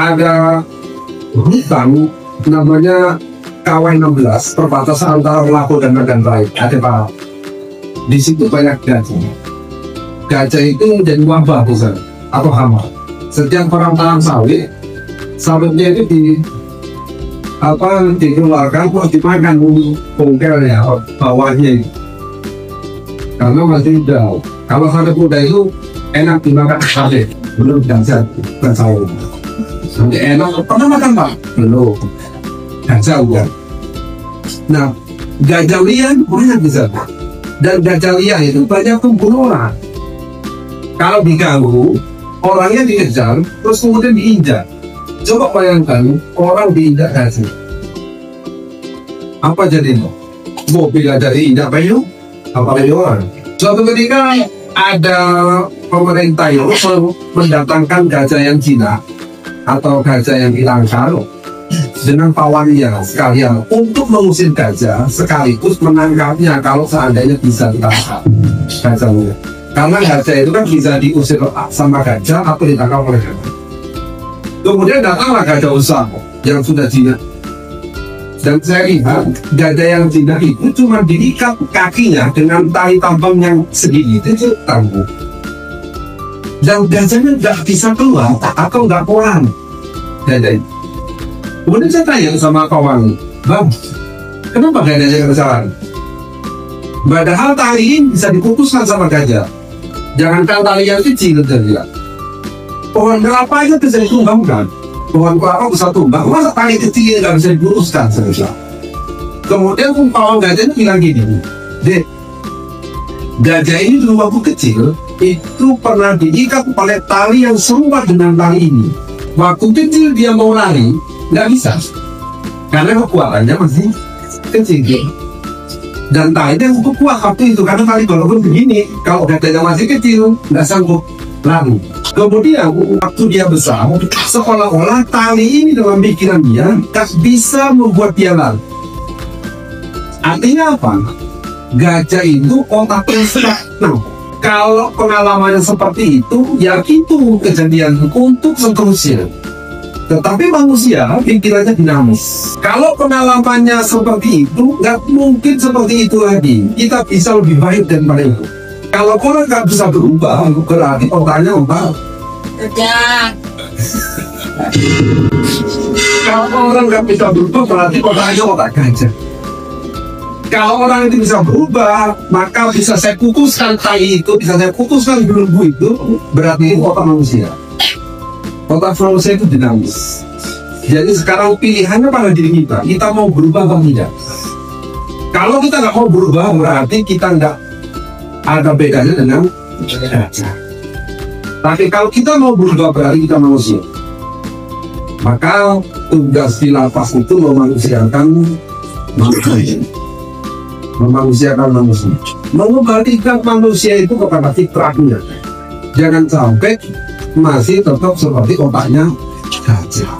ada hutan namanya KW16, perbatasan antara Lapo dan Medan Raya. Ada Pak. Di situ banyak gajah. Gajah itu menjadi wabah besar atau hama. Setiap orang tanam sawit, sawitnya itu dikeluarkan terus dimakan bongkelnya bawahnya itu. Karena masih muda. Kalau sawit muda itu enak dimakan sawit, belum gajah sawit. Nanti enak, pernah makan Pak? Belum. Gajah udah. Nah, gajah liar banyak bisa. Dan gajah liar itu banyak membunuh orang. Kalau diganggu, orangnya dikejar, terus kemudian diinjak. Coba bayangkan orang diinjak gajah. Apa jadinya? Mobil aja diinjak bayu, apalagi orang. Suatu ketika ada pemerintah yang mendatangkan gajah yang Cina atau gajah yang ilangkar dengan pawangnya sekalian untuk mengusir gajah sekaligus menangkapnya kalau seandainya bisa ditangkap gajahnya. Karena gajah itu kan bisa diusir sama gajah atau ditangkap oleh gajah. Kemudian datanglah gajah usang yang sudah jinak. Dan saya lihat gajah yang jinak itu cuma diikat kakinya dengan tali tambang yang segini itu tangguh. Dan gajahnya nggak bisa keluar atau nggak pulang gajah itu. Kemudian saya tanya sama kawan, Bang, kenapa gajahnya kesalahan? Padahal tali ini bisa diputuskan sama gajah. Jangankan tali yang kecil, dia. Pohon kelapa itu bisa ditumbangkan. Pohon kelapa bisa tumbang, masa tali kecil nggak bisa diputuskan? Kemudian kawan gajahnya bilang gini, Dek, gajah ini dulu waktu kecil itu pernah diikat oleh tali yang serupa dengan tali ini. Waktu kecil dia mau lari, nggak bisa karena kekuatannya masih kecil dan talinya cukup kuat waktu itu karena tali walaupun begini kalau gajahnya masih kecil nggak sanggup lari. Kemudian waktu dia besar seolah-olah tali ini dalam pikiran dia tak bisa membuat dia lari. Artinya apa? Gajah itu otaknya stagnan. Kalau pengalamannya seperti itu ya itu kejadian untuk seterusnya. Tetapi manusia pikirannya dinamis. Kalau pengalamannya seperti itu, nggak mungkin seperti itu lagi. Kita bisa lebih baik daripada itu. Kalau orang nggak bisa berubah, berarti otaknya otak gajah. Kalau orang nggak bisa berubah, berarti otaknya otak gajah. Kalau orang itu bisa berubah, maka bisa saya putuskan tai itu, bisa saya putuskan belenggu itu, berarti itu otak manusia. Otak manusia itu dinamis. Jadi sekarang pilihannya pada diri kita. Kita mau berubah atau tidak? Kalau kita nggak mau berubah, berarti kita nggak ada bedanya dengan gajah. Tapi kalau kita mau berubah, berarti kita manusia. Maka tugas di lapas itu memanusiakan manusia. Memanusiakan manusia. Mengembalikan manusia itu kepada fitrahnya. Jangan sampai masih tetap seperti otaknya gajah.